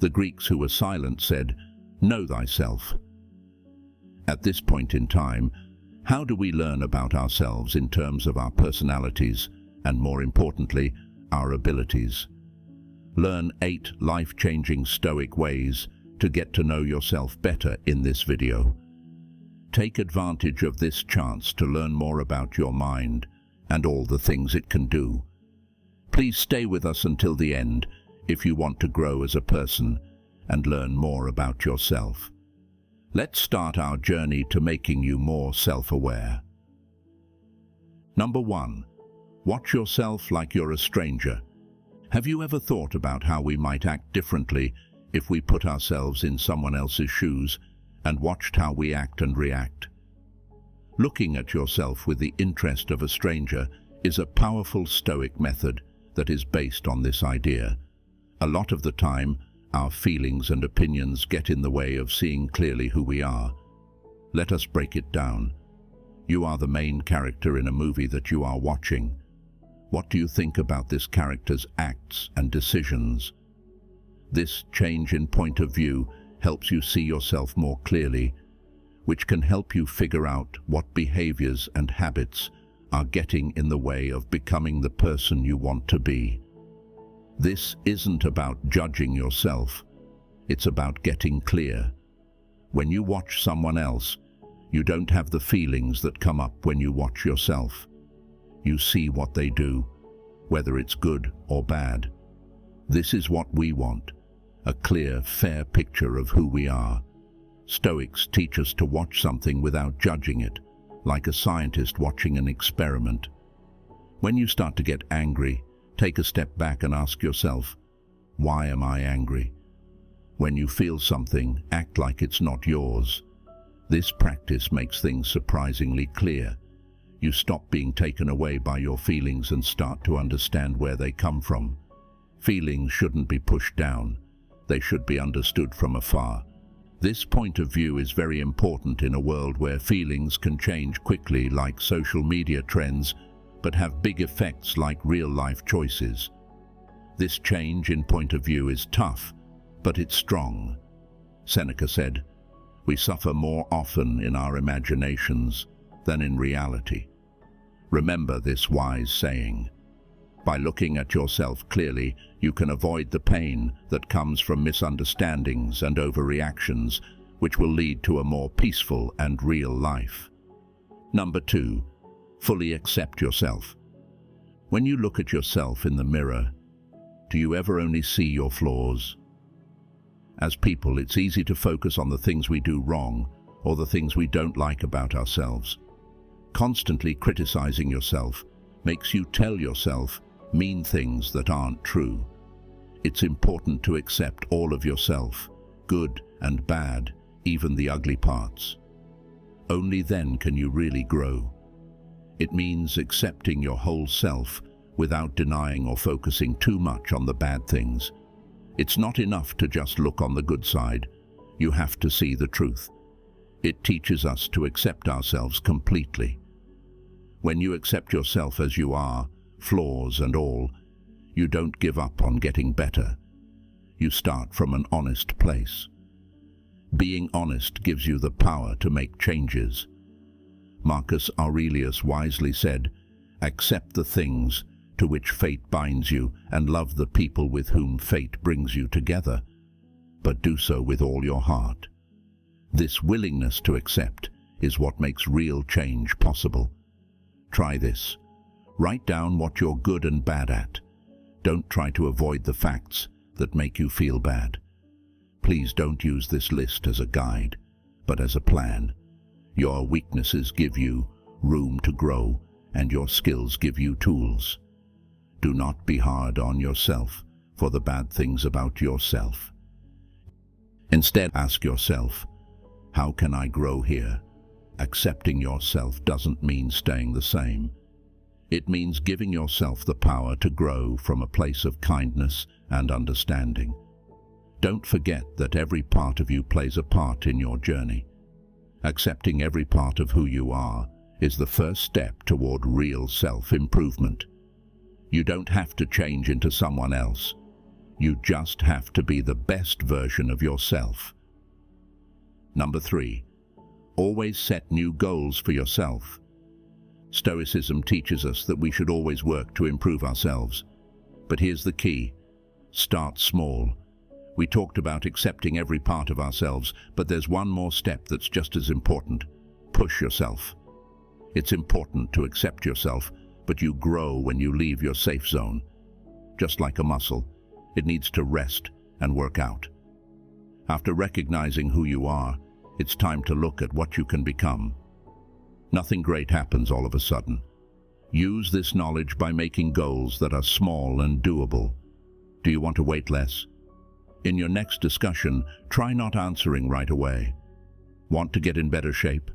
The Greeks who were silent said, "Know thyself." At this point in time, how do we learn about ourselves in terms of our personalities and, more importantly, our abilities? Learn 8 life-changing Stoic ways to get to know yourself better in this video. Take advantage of this chance to learn more about your mind and all the things it can do. Please stay with us until the end if you want to grow as a person and learn more about yourself. Let's start our journey to making you more self-aware. Number 1. Watch yourself like you're a stranger. Have you ever thought about how we might act differently if we put ourselves in someone else's shoes and watched how we act and react? Looking at yourself with the interest of a stranger is a powerful Stoic method that is based on this idea. A lot of the time, our feelings and opinions get in the way of seeing clearly who we are. Let us break it down. You are the main character in a movie that you are watching. What do you think about this character's acts and decisions? This change in point of view helps you see yourself more clearly, which can help you figure out what behaviors and habits are getting in the way of becoming the person you want to be. This isn't about judging yourself, it's about getting clear. When you watch someone else, you don't have the feelings that come up when you watch yourself. You see what they do, whether it's good or bad. This is what we want, a clear, fair picture of who we are. Stoics teach us to watch something without judging it, like a scientist watching an experiment. When you start to get angry, take a step back and ask yourself, why am I angry? When you feel something, act like it's not yours. This practice makes things surprisingly clear. You stop being taken away by your feelings and start to understand where they come from. Feelings shouldn't be pushed down. They should be understood from afar. This point of view is very important in a world where feelings can change quickly, like social media trends, but have big effects like real-life choices. This change in point of view is tough, but it's strong. Seneca said, "We suffer more often in our imaginations than in reality." Remember this wise saying. By looking at yourself clearly, you can avoid the pain that comes from misunderstandings and overreactions, which will lead to a more peaceful and real life. Number 2. Fully accept yourself. When you look at yourself in the mirror, do you ever only see your flaws? As people, it's easy to focus on the things we do wrong or the things we don't like about ourselves. Constantly criticizing yourself makes you tell yourself mean things that aren't true. It's important to accept all of yourself, good and bad, even the ugly parts. Only then can you really grow. It means accepting your whole self without denying or focusing too much on the bad things. It's not enough to just look on the good side. You have to see the truth. It teaches us to accept ourselves completely. When you accept yourself as you are, flaws and all, you don't give up on getting better. You start from an honest place. Being honest gives you the power to make changes. Marcus Aurelius wisely said, "Accept the things to which fate binds you and love the people with whom fate brings you together, but do so with all your heart." This willingness to accept is what makes real change possible. Try this. Write down what you're good and bad at. Don't try to avoid the facts that make you feel bad. Please don't use this list as a guide, but as a plan. Your weaknesses give you room to grow, and your skills give you tools. Do not be hard on yourself for the bad things about yourself. Instead, ask yourself, how can I grow here? Accepting yourself doesn't mean staying the same. It means giving yourself the power to grow from a place of kindness and understanding. Don't forget that every part of you plays a part in your journey. Accepting every part of who you are is the first step toward real self-improvement. You don't have to change into someone else. You just have to be the best version of yourself. Number 3. Always set new goals for yourself. Stoicism teaches us that we should always work to improve ourselves. But here's the key. Start small. We talked about accepting every part of ourselves, but there's one more step that's just as important. Push yourself. It's important to accept yourself, but you grow when you leave your safe zone. Just like a muscle, it needs to rest and work out. After recognizing who you are, it's time to look at what you can become. Nothing great happens all of a sudden. Use this knowledge by making goals that are small and doable. Do you want to wait less? In your next discussion, try not answering right away. Want to get in better shape?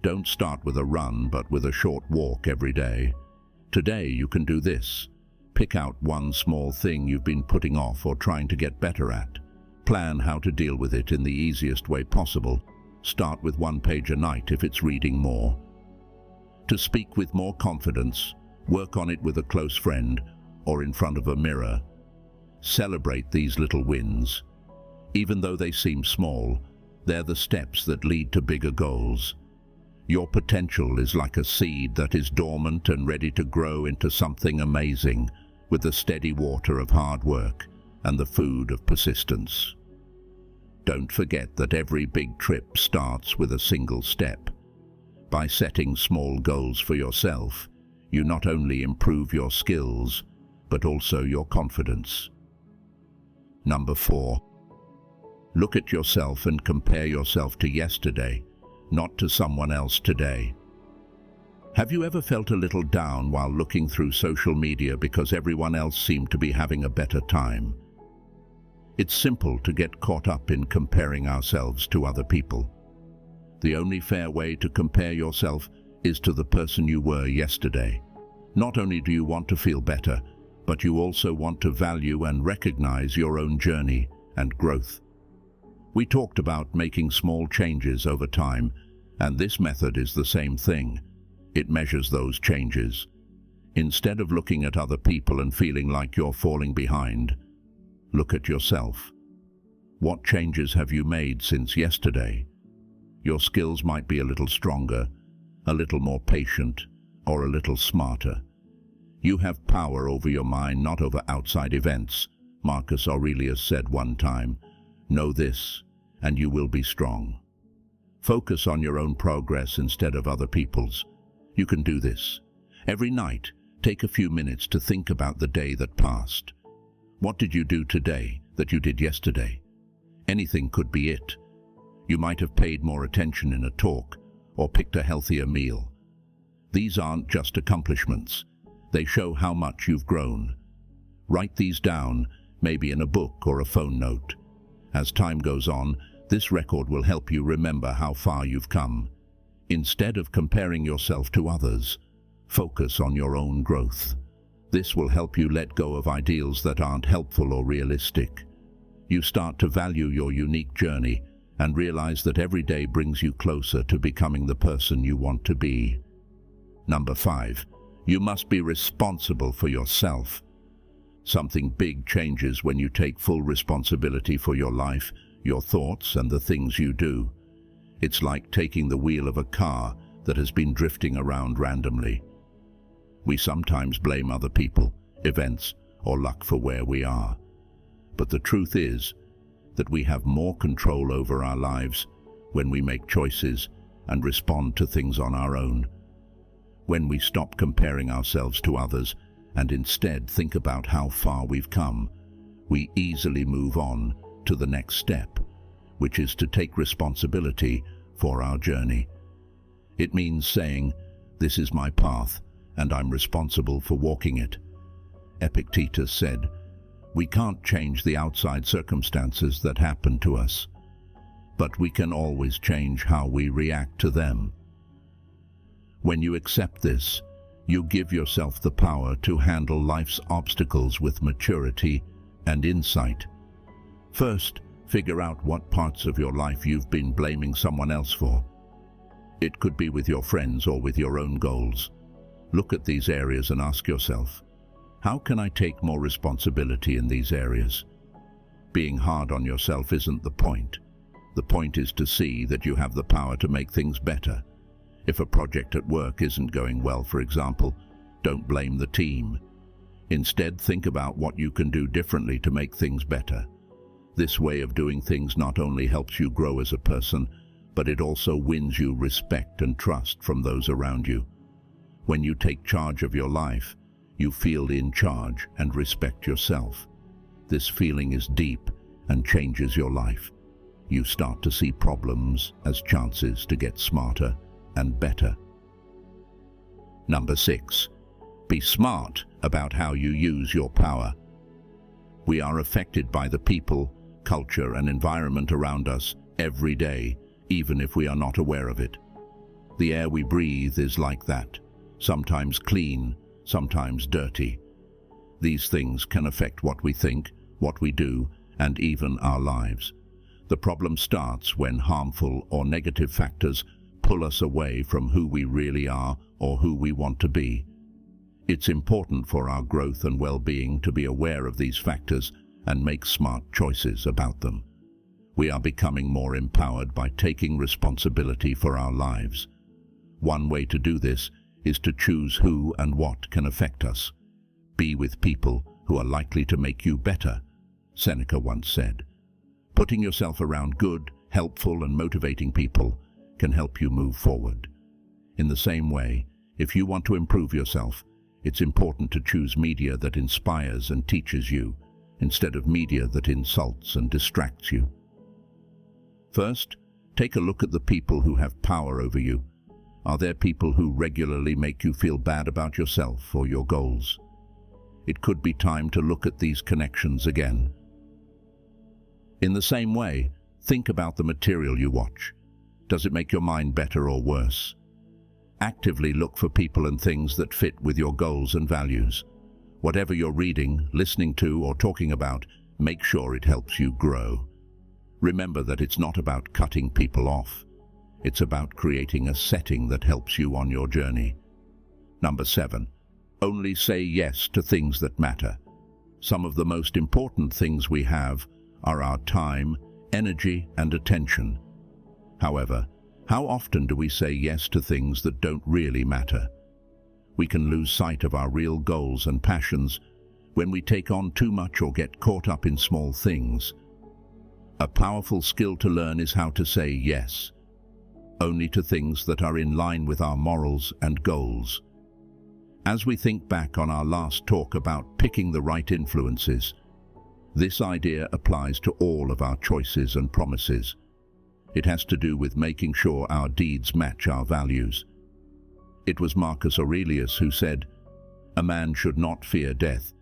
Don't start with a run, but with a short walk every day. Today you can do this. Pick out one small thing you've been putting off or trying to get better at. Plan how to deal with it in the easiest way possible. Start with 1 page a night if it's reading more. To speak with more confidence, work on it with a close friend or in front of a mirror. Celebrate these little wins. Even though they seem small, they're the steps that lead to bigger goals. Your potential is like a seed that is dormant and ready to grow into something amazing with the steady water of hard work and the food of persistence. Don't forget that every big trip starts with a single step. By setting small goals for yourself, you not only improve your skills, but also your confidence. Number 4. Look at yourself and compare yourself to yesterday, not to someone else today. Have you ever felt a little down while looking through social media because everyone else seemed to be having a better time? It's simple to get caught up in comparing ourselves to other people. The only fair way to compare yourself is to the person you were yesterday. Not only do you want to feel better, but you also want to value and recognize your own journey and growth. We talked about making small changes over time, and this method is the same thing. It measures those changes. Instead of looking at other people and feeling like you're falling behind, look at yourself. What changes have you made since yesterday? Your skills might be a little stronger, a little more patient, or a little smarter. You have power over your mind, not over outside events. Marcus Aurelius said one time, "Know this, and you will be strong." Focus on your own progress instead of other people's. You can do this. Every night, take a few minutes to think about the day that passed. What did you do today that you did yesterday? Anything could be it. You might have paid more attention in a talk or picked a healthier meal. These aren't just accomplishments. They show how much you've grown. Write these down, maybe in a book or a phone note. As time goes on, this record will help you remember how far you've come. Instead of comparing yourself to others, focus on your own growth. This will help you let go of ideals that aren't helpful or realistic. You start to value your unique journey and realize that every day brings you closer to becoming the person you want to be. Number 5. You must be responsible for yourself. Something big changes when you take full responsibility for your life, your thoughts, and the things you do. It's like taking the wheel of a car that has been drifting around randomly. We sometimes blame other people, events, or luck for where we are. But the truth is that we have more control over our lives when we make choices and respond to things on our own. When we stop comparing ourselves to others and instead think about how far we've come, we easily move on to the next step, which is to take responsibility for our journey. It means saying, "This is my path, and I'm responsible for walking it." Epictetus said, "We can't change the outside circumstances that happen to us, but we can always change how we react to them." When you accept this, you give yourself the power to handle life's obstacles with maturity and insight. First, figure out what parts of your life you've been blaming someone else for. It could be with your friends or with your own goals. Look at these areas and ask yourself, how can I take more responsibility in these areas? Being hard on yourself isn't the point. The point is to see that you have the power to make things better. If a project at work isn't going well, for example, don't blame the team. Instead, think about what you can do differently to make things better. This way of doing things not only helps you grow as a person, but it also wins you respect and trust from those around you. When you take charge of your life, you feel in charge and respect yourself. This feeling is deep and changes your life. You start to see problems as chances to get smarter and better. Number 6. Be smart about how you use your power. We are affected by the people, culture, and environment around us every day, even if we are not aware of it. The air we breathe is like that, sometimes clean, sometimes dirty. These things can affect what we think, what we do, and even our lives. The problem starts when harmful or negative factors pull us away from who we really are or who we want to be. It's important for our growth and well-being to be aware of these factors and make smart choices about them. We are becoming more empowered by taking responsibility for our lives. One way to do this is to choose who and what can affect us. Be with people who are likely to make you better, Seneca once said. Putting yourself around good, helpful, and motivating people can help you move forward. In the same way, if you want to improve yourself, it's important to choose media that inspires and teaches you, instead of media that insults and distracts you. First, take a look at the people who have power over you. Are there people who regularly make you feel bad about yourself or your goals? It could be time to look at these connections again. In the same way, think about the material you watch. Does it make your mind better or worse? Actively look for people and things that fit with your goals and values. Whatever you're reading, listening to, or talking about, make sure it helps you grow. Remember that it's not about cutting people off. It's about creating a setting that helps you on your journey. Number 7. Only say yes to things that matter. Some of the most important things we have are our time, energy, and attention. However, how often do we say yes to things that don't really matter? We can lose sight of our real goals and passions when we take on too much or get caught up in small things. A powerful skill to learn is how to say yes, only to things that are in line with our morals and goals. As we think back on our last talk about picking the right influences, this idea applies to all of our choices and promises. It has to do with making sure our deeds match our values. It was Marcus Aurelius who said, "A man should not fear death,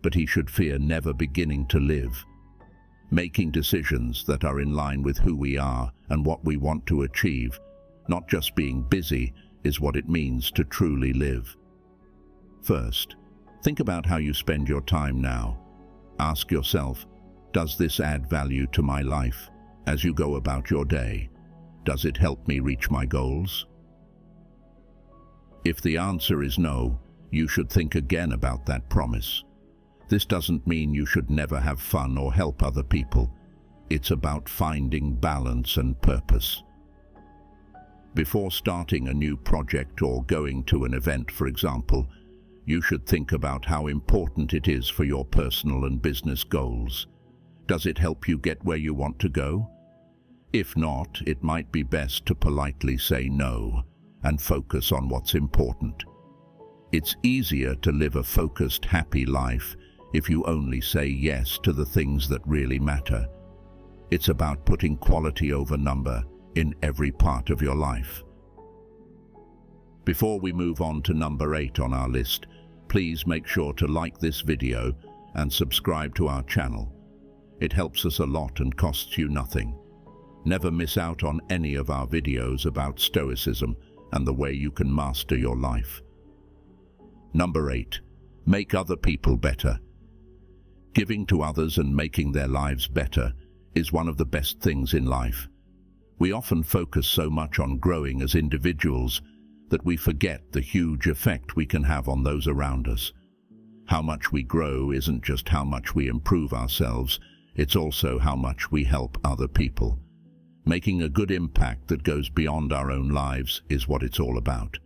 but he should fear never beginning to live." Making decisions that are in line with who we are and what we want to achieve, not just being busy, is what it means to truly live. First, think about how you spend your time now. Ask yourself, does this add value to my life? As you go about your day, does it help me reach my goals? If the answer is no, you should think again about that promise. This doesn't mean you should never have fun or help other people. It's about finding balance and purpose. Before starting a new project or going to an event, for example, you should think about how important it is for your personal and business goals. Does it help you get where you want to go? If not, it might be best to politely say no and focus on what's important. It's easier to live a focused, happy life if you only say yes to the things that really matter. It's about putting quality over number in every part of your life. Before we move on to number 8 on our list, please make sure to like this video and subscribe to our channel. It helps us a lot and costs you nothing. Never miss out on any of our videos about Stoicism and the way you can master your life. Number 8. Make other people better. Giving to others and making their lives better is one of the best things in life. We often focus so much on growing as individuals that we forget the huge effect we can have on those around us. How much we grow isn't just how much we improve ourselves, it's also how much we help other people. Making a good impact that goes beyond our own lives is what it's all about.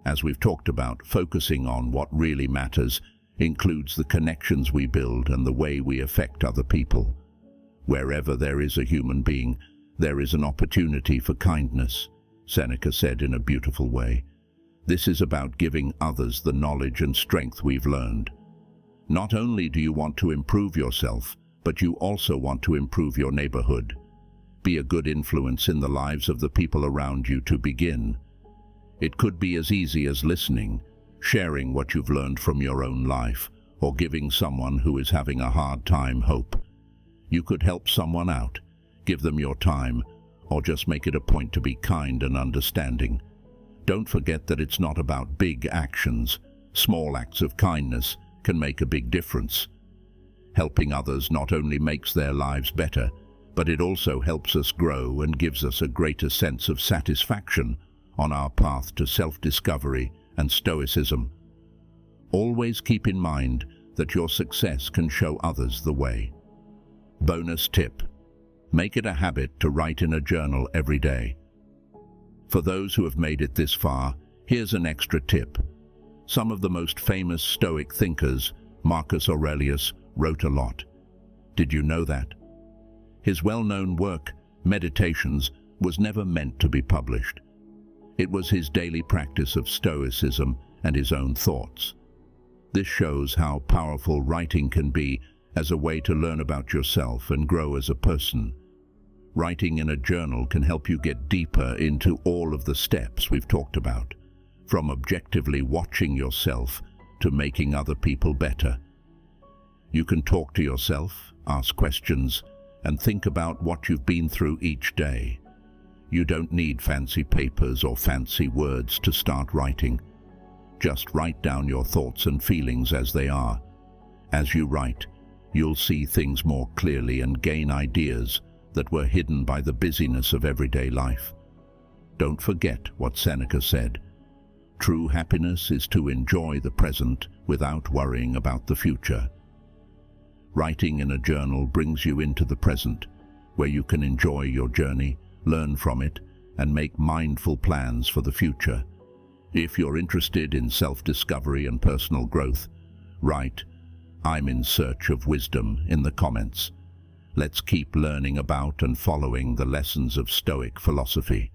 As we've talked about, focusing on what really matters includes the connections we build and the way we affect other people. Wherever there is a human being, there is an opportunity for kindness, Seneca said in a beautiful way. This is about giving others the knowledge and strength we've learned. Not only do you want to improve yourself, but you also want to improve your neighborhood. Be a good influence in the lives of the people around you to begin. It could be as easy as listening, sharing what you've learned from your own life, or giving someone who is having a hard time hope. You could help someone out, give them your time, or just make it a point to be kind and understanding. Don't forget that it's not about big actions. Small acts of kindness can make a big difference. Helping others not only makes their lives better, but it also helps us grow and gives us a greater sense of satisfaction on our path to self-discovery and stoicism. Always keep in mind that your success can show others the way. Bonus tip: make it a habit to write in a journal every day. For those who have made it this far, here's an extra tip. Some of the most famous Stoic thinkers, Marcus Aurelius, wrote a lot. Did you know that? His well-known work, Meditations, was never meant to be published. It was his daily practice of Stoicism and his own thoughts. This shows how powerful writing can be as a way to learn about yourself and grow as a person. Writing in a journal can help you get deeper into all of the steps we've talked about, from objectively watching yourself to making other people better. You can talk to yourself, ask questions, and think about what you've been through each day. You don't need fancy papers or fancy words to start writing. Just write down your thoughts and feelings as they are. As you write, you'll see things more clearly and gain ideas that were hidden by the busyness of everyday life. Don't forget what Seneca said. True happiness is to enjoy the present without worrying about the future. Writing in a journal brings you into the present, where you can enjoy your journey, learn from it, and make mindful plans for the future. If you're interested in self-discovery and personal growth, write "I'm in search of wisdom" in the comments. Let's keep learning about and following the lessons of Stoic philosophy.